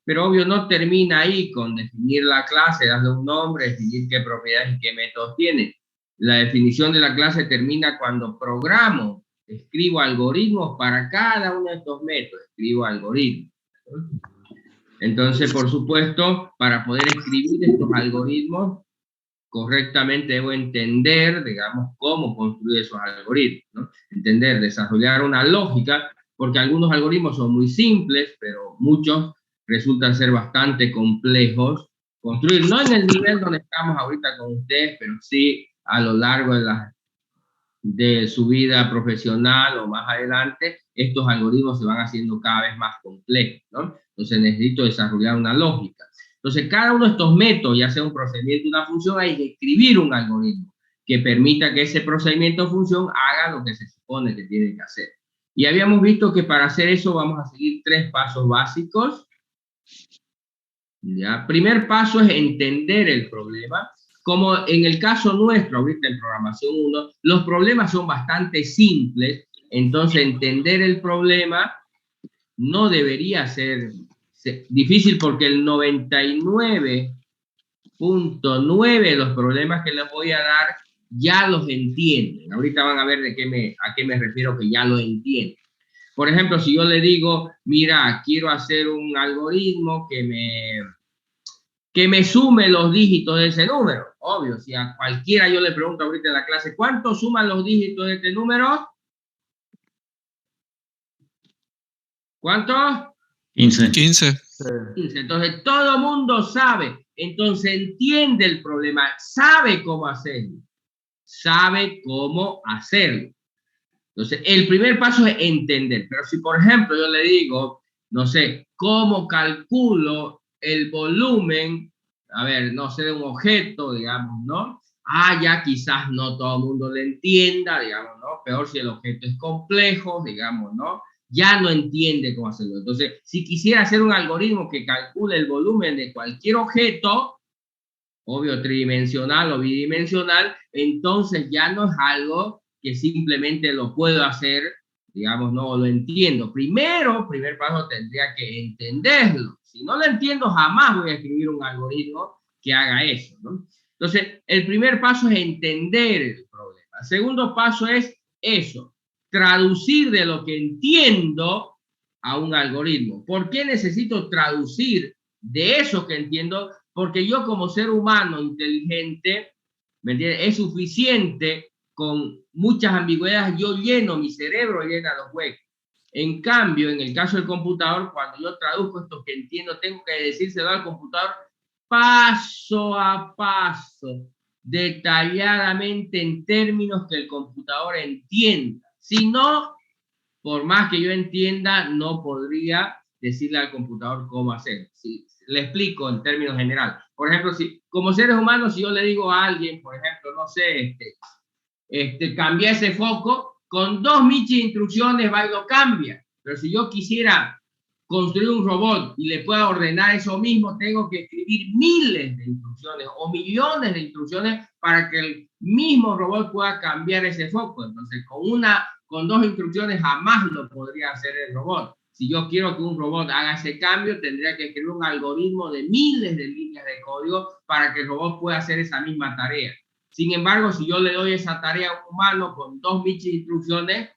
Pero obvio no termina ahí con definir la clase, darle un nombre, definir qué propiedades y qué métodos tiene. La definición de la clase termina cuando programo, escribo algoritmos para cada uno de estos métodos, escribo algoritmos. Entonces, por supuesto, para poder escribir estos algoritmos correctamente debo entender, digamos, cómo construir esos algoritmos, ¿no? Entender, desarrollar una lógica, porque algunos algoritmos son muy simples, pero muchos resultan ser bastante complejos construir, no en el nivel donde estamos ahorita con ustedes, pero sí a lo largo de su vida profesional o más adelante, estos algoritmos se van haciendo cada vez más complejos, ¿no? Entonces necesito desarrollar una lógica. Entonces cada uno de estos métodos, ya sea un procedimiento o una función, hay que escribir un algoritmo que permita que ese procedimiento o función haga lo que se supone que tiene que hacer. Y habíamos visto que para hacer eso vamos a seguir 3 pasos básicos. ¿Ya? Primer paso es entender el problema. Como en el caso nuestro, ahorita en programación 1, los problemas son bastante simples, entonces entender el problema no debería ser difícil porque el 99.9 de los problemas que les voy a dar ya los entienden. Ahorita van a ver a qué me refiero que ya lo entienden. Por ejemplo, si yo le digo, mira, quiero hacer un algoritmo que me sume los dígitos de ese número. Obvio, si a cualquiera yo le pregunto ahorita en la clase, ¿cuánto suman los dígitos de este número? ¿Cuántos? 15. 15. Entonces, todo el mundo sabe. Entonces, entiende el problema, sabe cómo hacerlo. Sabe cómo hacerlo. Entonces, el primer paso es entender. Pero si, por ejemplo, yo le digo, no sé, ¿cómo calculo el volumen, a ver, no sé, de un objeto, digamos, ¿no? Ya quizás no todo el mundo le entienda, digamos, ¿no? Peor si el objeto es complejo, digamos, ¿no? Ya no entiende cómo hacerlo. Entonces, si quisiera hacer un algoritmo que calcule el volumen de cualquier objeto, obvio tridimensional o bidimensional, entonces ya no es algo que simplemente lo puedo hacer, digamos, no lo entiendo. Primer paso tendría que entenderlo. Si no lo entiendo, jamás voy a escribir un algoritmo que haga eso, ¿no? Entonces, el primer paso es entender el problema. El segundo paso es eso, traducir de lo que entiendo a un algoritmo. ¿Por qué necesito traducir de eso que entiendo? Porque yo como ser humano inteligente, ¿me entiendes? Es suficiente con muchas ambigüedades, yo lleno, mi cerebro llena los huecos. En cambio, en el caso del computador, cuando yo traduzco esto que entiendo, tengo que decírselo al computador paso a paso, detalladamente en términos que el computador entienda. Si no, por más que yo entienda, no podría decirle al computador cómo hacer. Si le explico en términos generales. Por ejemplo, si como seres humanos, si yo le digo a alguien, por ejemplo, no sé, cambia ese foco, con 2 michas de instrucciones va y lo cambia. Pero si yo quisiera construir un robot y le pueda ordenar eso mismo, tengo que escribir miles de instrucciones o millones de instrucciones para que el mismo robot pueda cambiar ese foco. Entonces, con 2 instrucciones jamás lo podría hacer el robot. Si yo quiero que un robot haga ese cambio, tendría que escribir un algoritmo de miles de líneas de código para que el robot pueda hacer esa misma tarea. Sin embargo, si yo le doy esa tarea a un humano con 2 michas de instrucciones,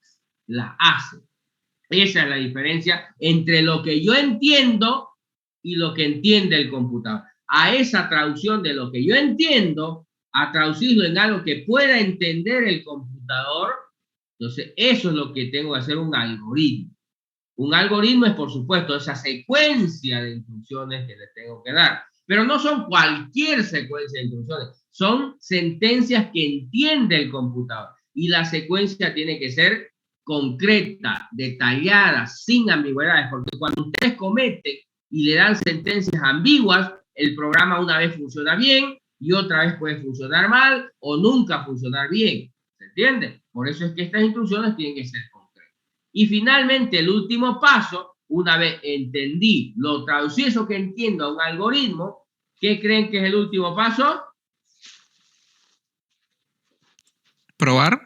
la hace. Esa es la diferencia entre lo que yo entiendo y lo que entiende el computador. A esa traducción de lo que yo entiendo, a traducirlo en algo que pueda entender el computador, entonces eso es lo que tengo que hacer un algoritmo. Un algoritmo es, por supuesto, esa secuencia de instrucciones que le tengo que dar. Pero no son cualquier secuencia de instrucciones, son sentencias que entiende el computador. Y la secuencia tiene que ser concreta, detallada, sin ambigüedades, porque cuando ustedes cometen y le dan sentencias ambiguas, el programa una vez funciona bien y otra vez puede funcionar mal o nunca funcionar bien. ¿Se entiende? Por eso es que estas instrucciones tienen que ser concretas. Y finalmente, el último paso, una vez entendí, lo traducí eso que entiendo a un algoritmo, ¿qué creen que es el último paso? ¿Probar?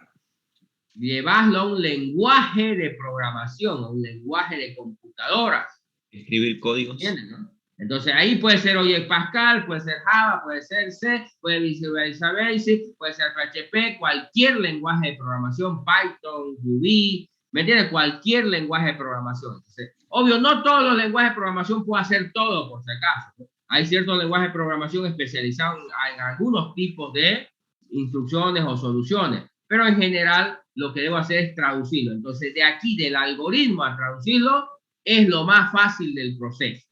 Llevarlo a un lenguaje de programación, a un lenguaje de computadoras. Escribir códigos. ¿Entienden, no? Entonces ahí puede ser Object Pascal, puede ser Java, puede ser C, puede Visual Basic, puede ser PHP, cualquier lenguaje de programación, Python, Ruby, ¿me entiendes? Cualquier lenguaje de programación. Entonces, obvio, no todos los lenguajes de programación pueden hacer todo, por si acaso, ¿no? Hay ciertos lenguajes de programación especializados en algunos tipos de instrucciones o soluciones, pero en general lo que debo hacer es traducirlo. Entonces, de aquí, del algoritmo a traducirlo, es lo más fácil del proceso.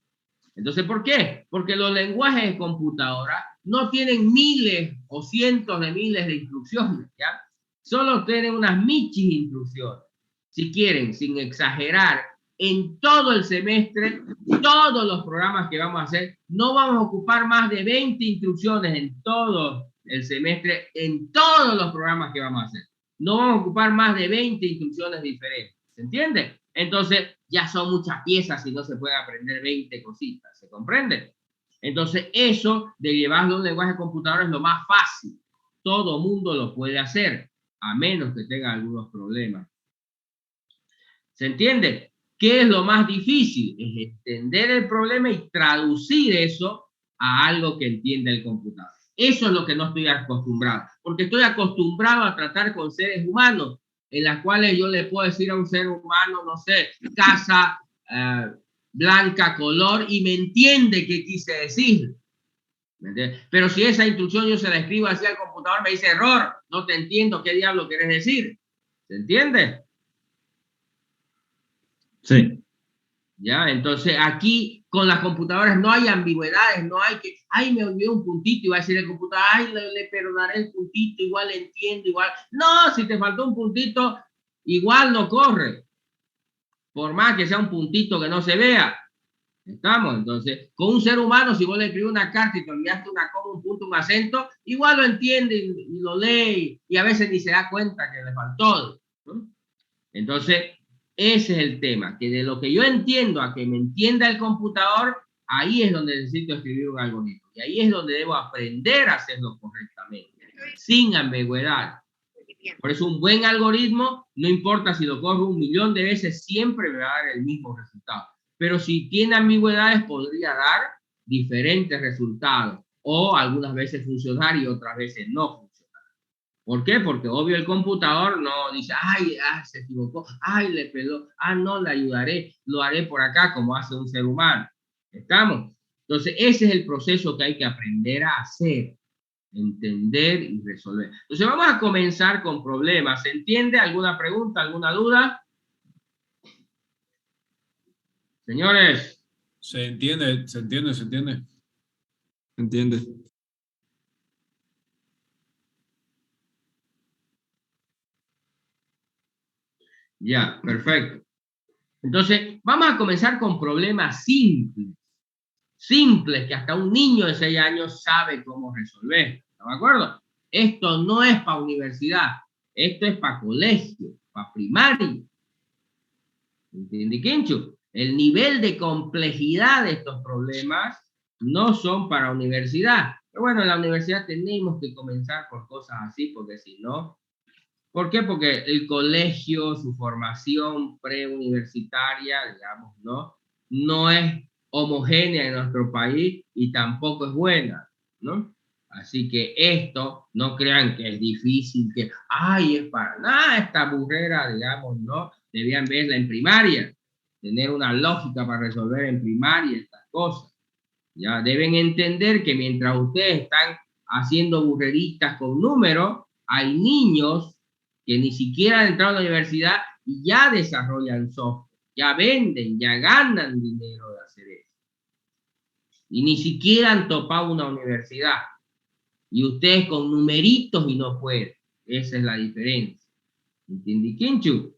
Entonces, ¿por qué? Porque los lenguajes de computadora no tienen miles o cientos de miles de instrucciones, ¿ya? Solo tienen unas michis instrucciones. Si quieren, sin exagerar, en todo el semestre, todos los programas que vamos a hacer, no vamos a ocupar más de 20 instrucciones en todo el semestre, en todos los programas que vamos a hacer. No vamos a ocupar más de 20 instrucciones diferentes. ¿Se entiende? Entonces, ya son muchas piezas y no se puede aprender 20 cositas. ¿Se comprende? Entonces, eso de llevarlo a un lenguaje de computadora es lo más fácil. Todo mundo lo puede hacer, a menos que tenga algunos problemas. ¿Se entiende? ¿Qué es lo más difícil? Es entender el problema y traducir eso a algo que entienda el computador. Eso es lo que no estoy acostumbrado, porque estoy acostumbrado a tratar con seres humanos, en las cuales yo le puedo decir a un ser humano, no sé, casa, blanca, color, y me entiende qué quise decir. ¿Me entiendes? Pero si esa instrucción yo se la escribo así al computador, me dice error, no te entiendo qué diablo quieres decir. ¿Se entiende? Sí. ¿Ya? Entonces aquí con las computadoras no hay ambigüedades, no hay que, ay, me olvidé un puntito y va a decir el computador, ay, le perdonaré el puntito, igual entiendo, igual. No, si te faltó un puntito, igual no corre, por más que sea un puntito que no se vea. ¿Estamos? Entonces, con un ser humano, si vos le escribís una carta y te olvidaste una coma, un punto, un acento, igual lo entiende y lo lee y a veces ni se da cuenta que le faltó, ¿no? Entonces, ese es el tema, que de lo que yo entiendo a que me entienda el computador, ahí es donde necesito escribir un algoritmo. Y ahí es donde debo aprender a hacerlo correctamente, sin ambigüedad. Por eso un buen algoritmo, no importa si lo corro 1.000.000 de veces, siempre me va a dar el mismo resultado. Pero si tiene ambigüedades, podría dar diferentes resultados. O algunas veces funcionar y otras veces no funcionar. ¿Por qué? Porque obvio el computador no dice, ay, se equivocó, ay, le peló, no, le ayudaré, lo haré por acá como hace un ser humano. ¿Estamos? Entonces, ese es el proceso que hay que aprender a hacer, entender y resolver. Entonces, vamos a comenzar con problemas. ¿Se entiende? ¿Alguna pregunta, alguna duda? Señores. Se entiende, se entiende, se entiende. ¿Se entiende? Ya, perfecto. Entonces, vamos a comenzar con problemas simples. Simples que hasta un niño de 6 años sabe cómo resolver. ¿Está de acuerdo? Esto no es para universidad. Esto es para colegio, para primaria. ¿Entiende, Quincho? El nivel de complejidad de estos problemas no son para universidad. Pero bueno, en la universidad tenemos que comenzar por cosas así, porque si no... ¿Por qué? Porque el colegio, su formación preuniversitaria, digamos, no es homogénea en nuestro país y tampoco es buena, ¿no? Así que esto, no crean que es difícil, que, ay, es para nada esta burrera, digamos, ¿no? Debían verla en primaria, tener una lógica para resolver en primaria estas cosas. Ya deben entender que mientras ustedes están haciendo burreritas con números, hay niños que ni siquiera han entrado a la universidad y ya desarrollan software, ya venden, ya ganan dinero de hacer eso. Y ni siquiera han topado una universidad. Y ustedes con numeritos y no pueden. Esa es la diferencia. ¿Entiendes, Quinchu?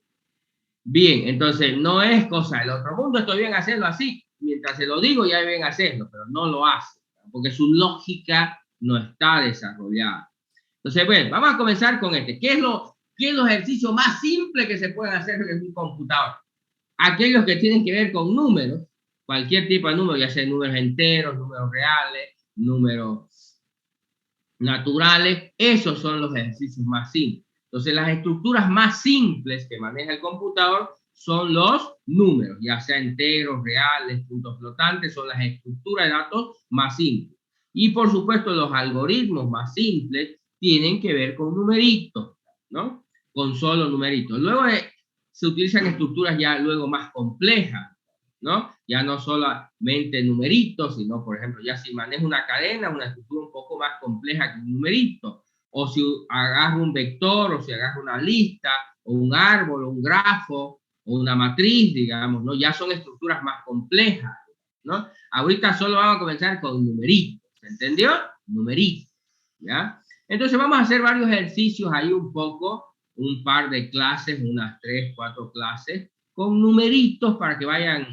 Bien, entonces no es cosa del otro mundo, estoy bien hacerlo así. Mientras se lo digo, ya deben hacerlo, pero no lo hacen, porque su lógica no está desarrollada. Entonces, bueno, vamos a comenzar con este. ¿Qué es los ejercicios más simples que se pueden hacer en un computador? Aquellos que tienen que ver con números, cualquier tipo de número, ya sea números enteros, números reales, números naturales, esos son los ejercicios más simples. Entonces, las estructuras más simples que maneja el computador son los números, ya sea enteros, reales, puntos flotantes, son las estructuras de datos más simples. Y por supuesto los algoritmos más simples tienen que ver con numeritos, ¿no? Con solo numeritos. Luego se utilizan estructuras ya luego más complejas, ¿no? Ya no solamente numeritos, sino, por ejemplo, ya si manejo una cadena, una estructura un poco más compleja que un numerito. O si agarro un vector, o si agarro una lista, o un árbol, o un grafo, o una matriz, digamos, ¿no? Ya son estructuras más complejas, ¿no? Ahorita solo vamos a comenzar con numeritos, ¿se entendió? Numeritos, ¿ya? Entonces vamos a hacer varios ejercicios ahí un poco, un par de clases, unas 3, 4 clases, con numeritos para que vayan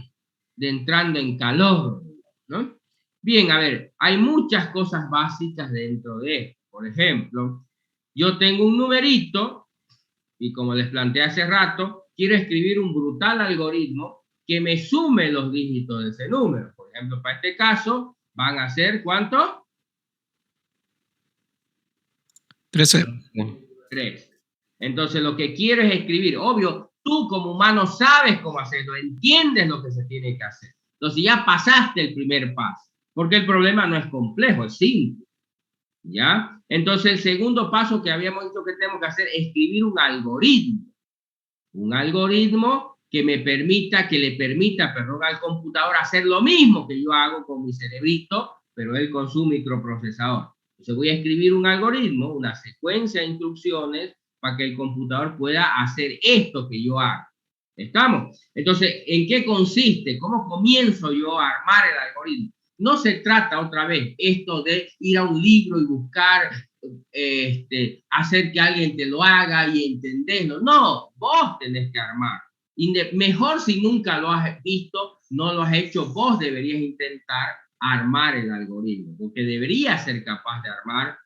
entrando en calor, ¿no? Bien, a ver, hay muchas cosas básicas dentro de esto. Por ejemplo, yo tengo un numerito y como les planteé hace rato, quiero escribir un brutal algoritmo que me sume los dígitos de ese número. Por ejemplo, para este caso, van a ser, ¿cuánto? 13. 3. Entonces, lo que quiero es escribir, obvio, tú como humano sabes cómo hacerlo, entiendes lo que se tiene que hacer. Entonces, ya pasaste el primer paso, porque el problema no es complejo, es simple. ¿Ya? Entonces, el segundo paso que habíamos dicho que tenemos que hacer es escribir un algoritmo. Un algoritmo que me permita, que le permita, perdón, al computador hacer lo mismo que yo hago con mi cerebrito, pero él con su microprocesador. Entonces voy a escribir un algoritmo, una secuencia de instrucciones para que el computador pueda hacer esto que yo hago. ¿Estamos? Entonces, ¿en qué consiste? ¿Cómo comienzo yo a armar el algoritmo? No se trata otra vez esto de ir a un libro y buscar, hacer que alguien te lo haga y entenderlo. No, vos tenés que armar. Mejor si nunca lo has visto, no lo has hecho, vos deberías intentar armar el algoritmo, porque deberías ser capaz de armar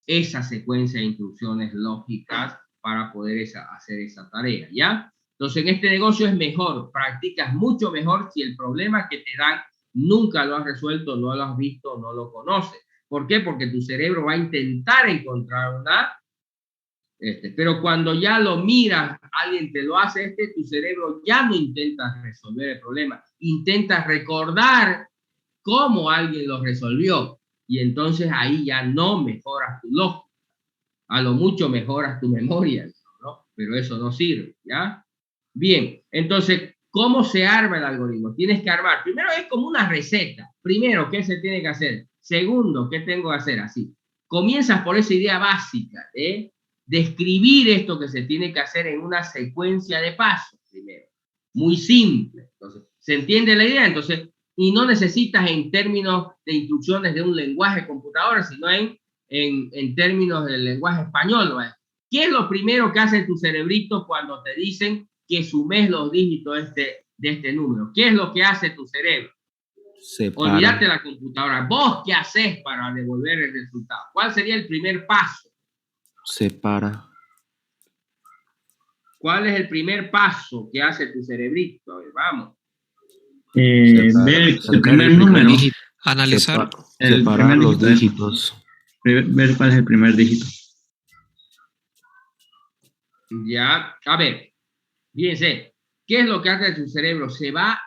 esa secuencia de instrucciones lógicas para poder hacer esa tarea, ¿ya? Entonces, en este negocio es mejor, practicas mucho mejor si el problema que te dan nunca lo has resuelto, no lo has visto, no lo conoces. ¿Por qué? Porque tu cerebro va a intentar encontrar una, pero cuando ya lo miras, alguien te lo hace, tu cerebro ya no intenta resolver el problema, intenta recordar cómo alguien lo resolvió, y entonces ahí ya no mejoras tu lógica, a lo mucho mejoras tu memoria, ¿no? Pero eso no sirve, ¿ya? Bien, entonces, ¿cómo se arma el algoritmo? Tienes que armar, primero es como una receta. Primero, ¿qué se tiene que hacer? Segundo, ¿qué tengo que hacer? Así. Comienzas por esa idea básica de describir esto que se tiene que hacer en una secuencia de pasos, primero. Muy simple. Entonces, ¿se entiende la idea? Entonces, y no necesitas en términos de instrucciones de un lenguaje computador, sino en términos del lenguaje español, ¿no? ¿Qué es lo primero que hace tu cerebrito cuando te dicen que sumes los dígitos de este número? ¿Qué es lo que hace tu cerebro? Separa. Olvídate la computadora. ¿Vos qué haces para devolver el resultado? ¿Cuál sería el primer paso? Separa. ¿Cuál es el primer paso que hace tu cerebrito? A ver, vamos. Ver el primer número. Analizar. Separar los dígitos. Ver cuál es el primer dígito. Ya, a ver, fíjense, ¿qué es lo que hace tu cerebro? Se va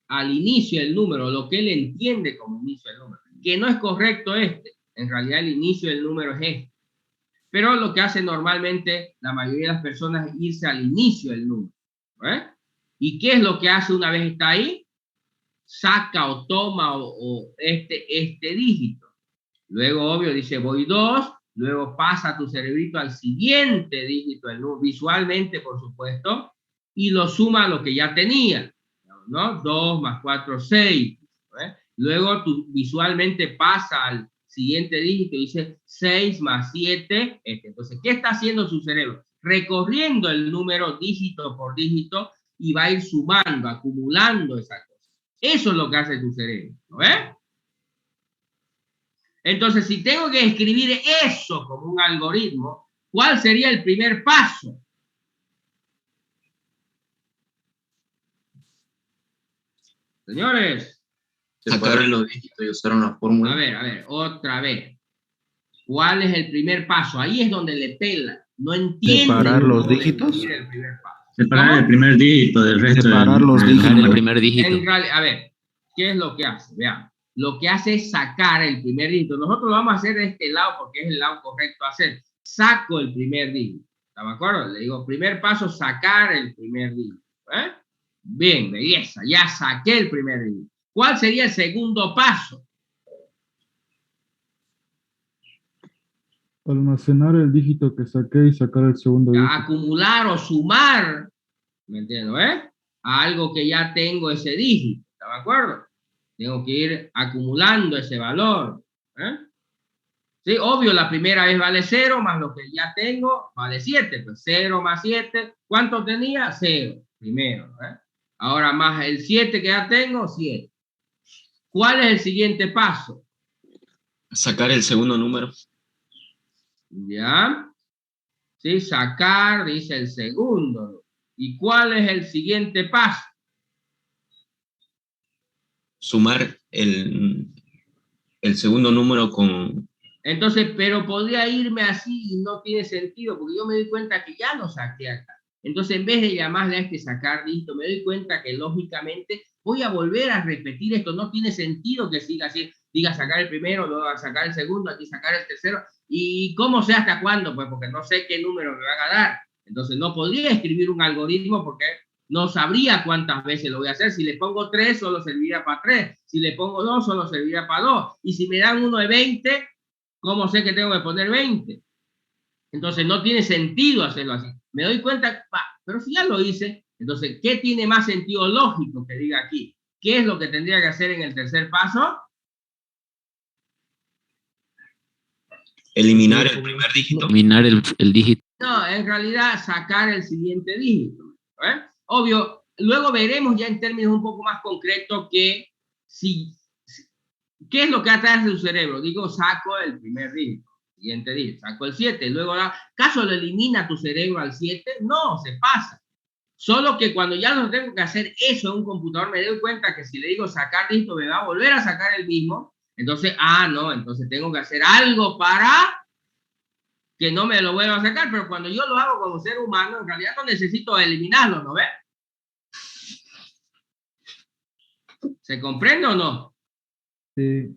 al inicio del número, lo que él entiende como inicio del número, que no es correcto en realidad el inicio del número es este, pero lo que hace normalmente la mayoría de las personas es irse al inicio del número, ¿eh? ¿Y qué es lo que hace una vez está ahí? Saca o toma este dígito, luego obvio dice voy 2, luego pasa tu cerebrito al siguiente dígito del número, visualmente por supuesto, y lo suma a lo que ya tenía, ¿no? 2 más 4, 6. ¿eh? Luego tú visualmente pasa al siguiente dígito y dice 6 más 7. Entonces, ¿qué está haciendo su cerebro? Recorriendo el número dígito por dígito y va a ir sumando, acumulando esa cosa. Eso es lo que hace tu cerebro, ¿no ves? Entonces, si tengo que escribir eso como un algoritmo, ¿cuál sería el primer paso? Señores. Sacar los dígitos y usar una fórmula. A ver, otra vez. ¿Cuál es el primer paso? Ahí es donde le pela. No entiende. Separar los dígitos. El primer paso. Separar el primer dígito del resto. Separar los dígitos del primer dígito. A ver, ¿qué es lo que hace? Vean, lo que hace es sacar el primer dígito. Nosotros lo vamos a hacer de este lado porque es el lado correcto a hacer. Saco el primer dígito. ¿Está de acuerdo? Le digo, primer paso, sacar el primer dígito. Bien, belleza, ya saqué el primer dígito. ¿Cuál sería el segundo paso? Almacenar el dígito que saqué y sacar el segundo dígito. Acumular o sumar, ¿me entiendes? A algo que ya tengo ese dígito, ¿está de acuerdo? Tengo que ir acumulando ese valor. Sí, obvio, la primera vez vale 0, más lo que ya tengo vale 7. Pues 0 más 7, ¿cuánto tenía? 0, primero. Ahora más el 7 que ya tengo, 7. ¿Cuál es el siguiente paso? Sacar el segundo número. ¿Ya? Sí, sacar, dice el segundo. ¿Y cuál es el siguiente paso? Sumar el segundo número con... Entonces, pero podría irme así y no tiene sentido, porque yo me doy cuenta que ya lo saqué acá. Entonces, en vez de llamarle a este sacar dígito, me doy cuenta que lógicamente voy a volver a repetir esto. No tiene sentido que siga así. Diga sacar el primero, luego a sacar el segundo, aquí sacar el tercero. ¿Y cómo sé hasta cuándo? Pues porque no sé qué número me van a dar. Entonces, no podría escribir un algoritmo porque no sabría cuántas veces lo voy a hacer. Si le pongo 3, solo serviría para 3. Si le pongo 2, solo serviría para 2. Y si me dan uno de 20, ¿cómo sé que tengo que poner 20? Entonces, no tiene sentido hacerlo así. Me doy cuenta, pero si ya lo hice, entonces, ¿qué tiene más sentido lógico que diga aquí? ¿Qué es lo que tendría que hacer en el tercer paso? Eliminar el primer dígito. Eliminar el dígito. No, en realidad sacar el siguiente dígito. Obvio, luego veremos ya en términos un poco más concretos que ¿qué es lo que atrae de su cerebro? Digo, saco el primer dígito, siguiente dígito, saco el 7. Luego, ¿acaso lo elimina tu cerebro al 7? No, se pasa. Solo que cuando ya no tengo que hacer eso en un computador, me doy cuenta que si le digo sacar dígito, me va a volver a sacar el mismo. Entonces, no, entonces tengo que hacer algo para que no me lo vuelva a sacar, pero cuando yo lo hago como ser humano, en realidad no necesito eliminarlo, ¿no ves? ¿Se comprende o no? Sí.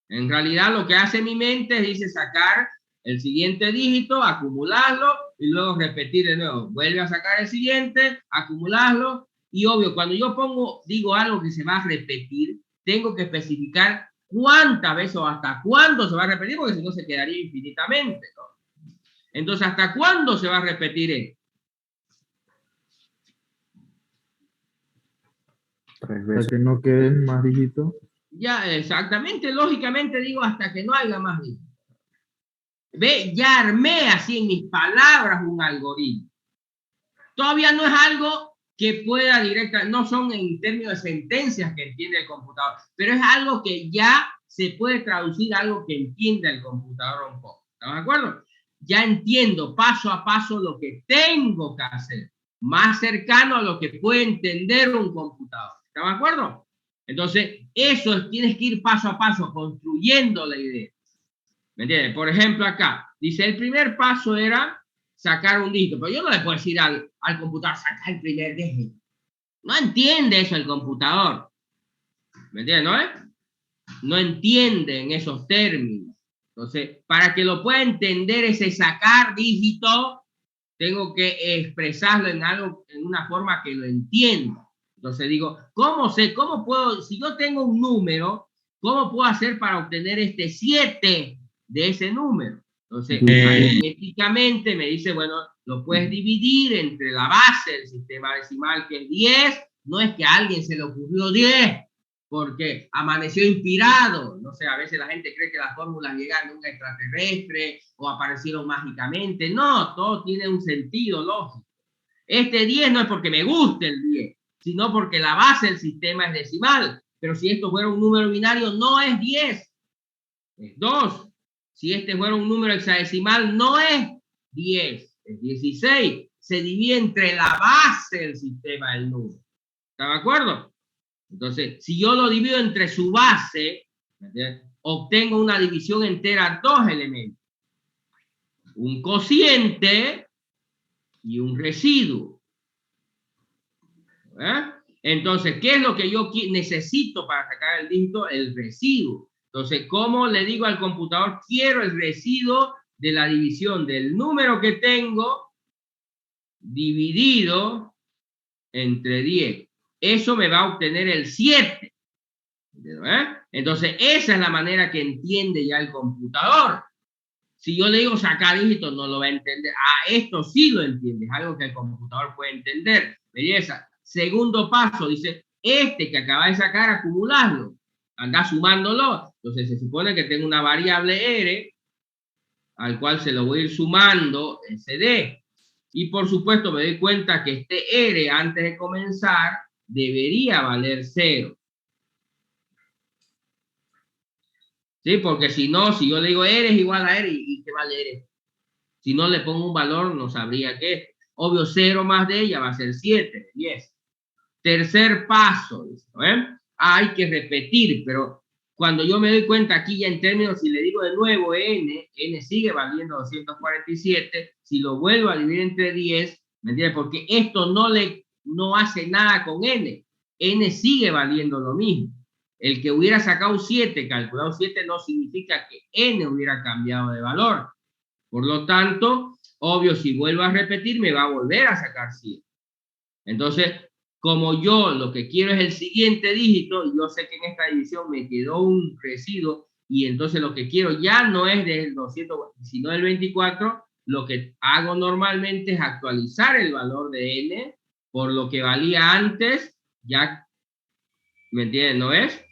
En realidad lo que hace mi mente es, dice, sacar el siguiente dígito, acumularlo y luego repetir de nuevo. Vuelve a sacar el siguiente, acumularlo y obvio, cuando yo digo algo que se va a repetir, tengo que especificar cuántas veces o hasta cuándo se va a repetir, porque si no se quedaría infinitamente, ¿no? Entonces, ¿hasta cuándo se va a repetir esto? 3 veces. Para que no queden más dígitos. Ya, exactamente, lógicamente digo hasta que no haya más dígitos. Ve, ya armé así en mis palabras un algoritmo. Todavía no es algo que pueda no son en términos de sentencias que entiende el computador, pero es algo que ya se puede traducir a algo que entiende el computador un poco. ¿Estamos de acuerdo? Ya entiendo paso a paso lo que tengo que hacer, más cercano a lo que puede entender un computador. ¿Estamos de acuerdo? Entonces, tienes que ir paso a paso construyendo la idea. ¿Me entiendes? Por ejemplo, acá, dice, el primer paso era sacar un dígito, pero yo no le puedo decir al computador, sacar el primer dígito. No entiende eso el computador. ¿Me entiendes? No entiende en esos términos. Entonces, para que lo pueda entender ese sacar dígito, tengo que expresarlo en una forma que lo entienda. Entonces digo, si yo tengo un número, ¿cómo puedo hacer para obtener este 7 de ese número? Entonces, aritméticamente me dice, bueno, lo puedes dividir entre la base del sistema decimal, que es 10. No es que a alguien se le ocurrió 10, porque amaneció inspirado. No sé, a veces la gente cree que las fórmulas llegan de un extraterrestre o aparecieron mágicamente. No, todo tiene un sentido lógico. Este 10 no es porque me guste el 10, sino porque la base del sistema es decimal. Pero si esto fuera un número binario, no es 10, es 2. Si este fuera un número hexadecimal, no es 10, es 16. Se divide entre la base del sistema del número. ¿Está de acuerdo? Entonces, si yo lo divido entre su base, obtengo una división entera, 2 elementos. Un cociente y un residuo. ¿Eh? Entonces, ¿qué es lo que yo necesito para sacar el dígito? El residuo. Entonces, ¿cómo le digo al computador? Quiero el residuo de la división del número que tengo dividido entre 10. Eso me va a obtener el 7. ¿Eh? Entonces, esa es la manera que entiende ya el computador. Si yo le digo sacar dígitos, no lo va a entender. Ah, esto sí lo entiende, es algo que el computador puede entender. Belleza. Segundo paso, dice, este que acaba de sacar, acumularlo. Anda sumándolo. Entonces, se supone que tengo una variable R, al cual se lo voy a ir sumando SD. Y por supuesto, me doy cuenta que este R, antes de comenzar, debería valer 0. ¿Sí? Porque si no, si yo le digo R es igual a R, ¿y qué vale R? Si no le pongo un valor, no sabría qué. Obvio, 0 más de ella va a ser 7, 10. Tercer paso, ¿eh? Hay que repetir, pero cuando yo me doy cuenta aquí ya en términos, si le digo de nuevo n sigue valiendo 247, si lo vuelvo a dividir entre 10, ¿me entiendes? Porque esto no hace nada con n sigue valiendo lo mismo. El que hubiera sacado 7, calculado 7, no significa que n hubiera cambiado de valor. Por lo tanto, obvio, si vuelvo a repetir, me va a volver a sacar 7. Entonces, como yo lo que quiero es el siguiente dígito, y yo sé que en esta división me quedó un residuo, y entonces lo que quiero ya no es del 200, sino del 24, lo que hago normalmente es actualizar el valor de n por lo que valía antes, ya, ¿me entienden? ¿No es?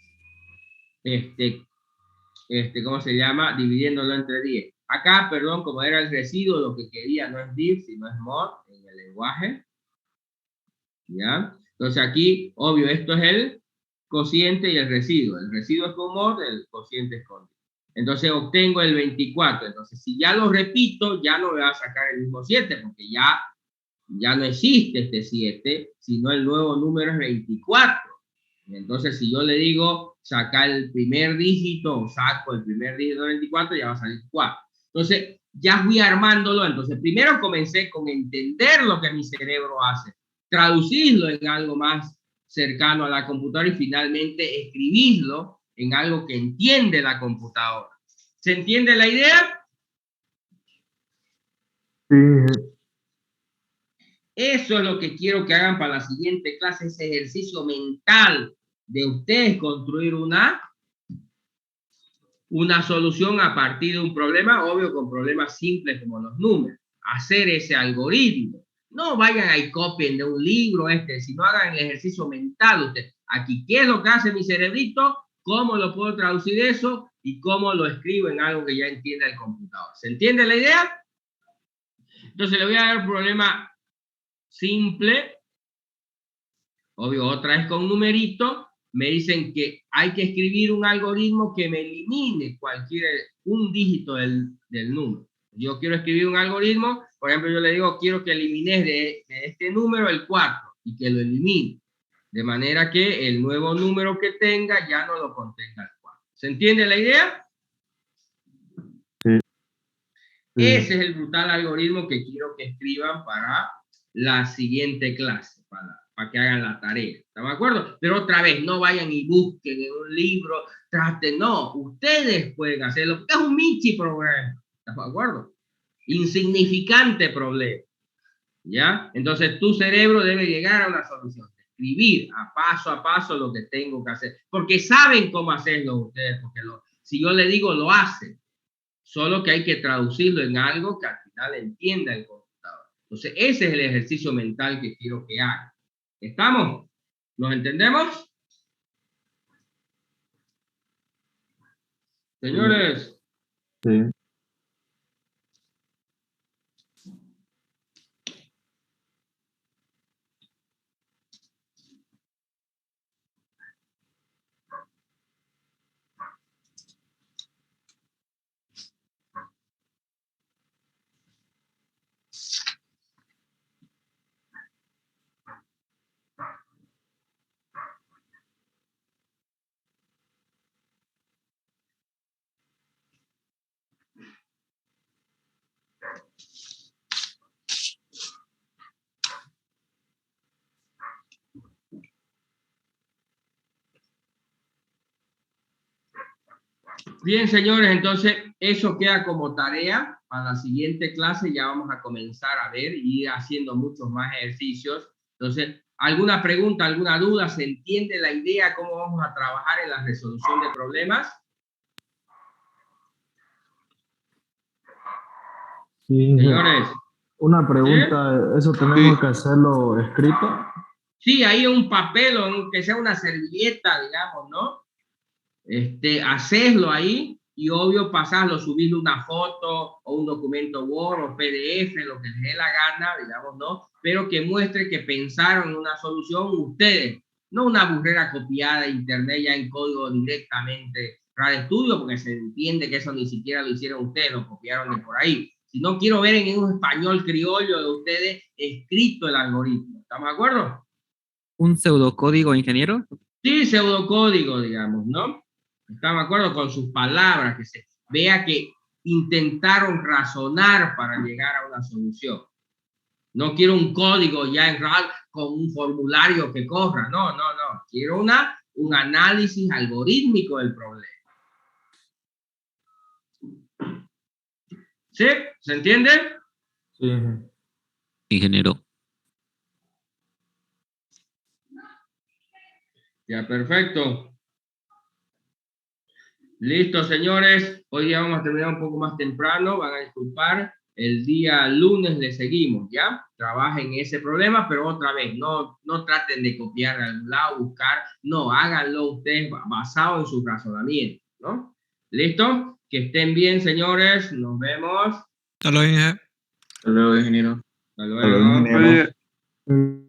¿Cómo se llama? Dividiéndolo entre 10. Acá, perdón, como era el residuo, lo que quería no es div, sino es mod en el lenguaje. ¿Ya? Entonces aquí, obvio, esto es el cociente y el residuo. El residuo es con mod, el cociente es con div. Entonces obtengo el 24. Entonces, si ya lo repito, ya no me va a sacar el mismo 7, porque ya no existe este 7, sino el nuevo número es 24. Entonces, si yo le digo sacar el primer dígito o saco el primer dígito de 24, ya va a salir 4. Entonces, ya fui armándolo. Entonces, primero comencé con entender lo que mi cerebro hace, traducirlo en algo más cercano a la computadora y finalmente escribirlo en algo que entiende la computadora. ¿Se entiende la idea? Sí. Eso es lo que quiero que hagan para la siguiente clase, ese ejercicio mental de ustedes construir una solución a partir de un problema, obvio con problemas simples como los números. Hacer ese algoritmo. No vayan ahí copien de un libro sino hagan el ejercicio mental ustedes. Aquí, ¿qué es lo que hace mi cerebrito? ¿Cómo lo puedo traducir eso? Y cómo lo escribo en algo que ya entienda el computador. ¿Se entiende la idea? Entonces le voy a dar un problema simple, obvio, otra vez con numerito. Me dicen que hay que escribir un algoritmo que me elimine un dígito del número. Yo quiero escribir un algoritmo, por ejemplo, yo le digo, quiero que elimines de este número el 4 y que lo elimine. De manera que el nuevo número que tenga ya no lo contenga el 4. ¿Se entiende la idea? Sí. Ese es el brutal algoritmo que quiero que escriban para la siguiente clase, para que hagan la tarea. ¿Están de acuerdo? Pero otra vez, no vayan y busquen en un libro, traten, no, ustedes pueden hacerlo, porque es un Michi problema. ¿Estás de acuerdo? Insignificante problema. ¿Ya? Entonces tu cerebro debe llegar a una solución, escribir a paso lo que tengo que hacer, porque saben cómo hacerlo ustedes, porque si yo le digo, lo hacen. Solo que hay que traducirlo en algo que al final entienda el computador. Entonces, ese es el ejercicio mental que quiero que hagan. ¿Estamos? ¿Nos entendemos? Señores. Sí. Bien, señores, entonces eso queda como tarea para la siguiente clase. Ya vamos a comenzar a ver y ir haciendo muchos más ejercicios. Entonces, ¿alguna pregunta, alguna duda? ¿Se entiende la idea cómo vamos a trabajar en la resolución de problemas? Sí, Señores. una pregunta, ¿eso tenemos que hacerlo escrito? Sí, ahí un papel o aunque sea una servilleta, digamos, ¿no? Hacerlo ahí y obvio pasarlo, subirle una foto o un documento Word o PDF, lo que les dé la gana, digamos, ¿no? Pero que muestre que pensaron en una solución ustedes, no una burrera copiada de internet ya en código directamente para estudio, porque se entiende que eso ni siquiera lo hicieron ustedes, lo copiaron de por ahí. Si no, quiero ver en un español criollo de ustedes escrito el algoritmo. ¿Estamos de acuerdo? ¿Un pseudocódigo, ingeniero? Sí, pseudocódigo, digamos, ¿no? Estamos de acuerdo con sus palabras, que se vea que intentaron razonar para llegar a una solución. No quiero un código ya en RAL con un formulario que corra, no. Quiero un análisis algorítmico del problema. ¿Sí? ¿Se entiende? Sí. Ingeniero. Ya, perfecto. Listo, señores. Hoy ya vamos a terminar un poco más temprano. Van a disculpar. El día lunes le seguimos, ¿ya? Trabajen ese problema, pero otra vez, no traten de copiar de algún lado, buscar. No, háganlo ustedes basado en su razonamiento, ¿no? ¿Listo? Que estén bien, señores. Nos vemos. Hasta luego, ingeniero. Hasta luego, ingeniero. Hasta luego. Oye,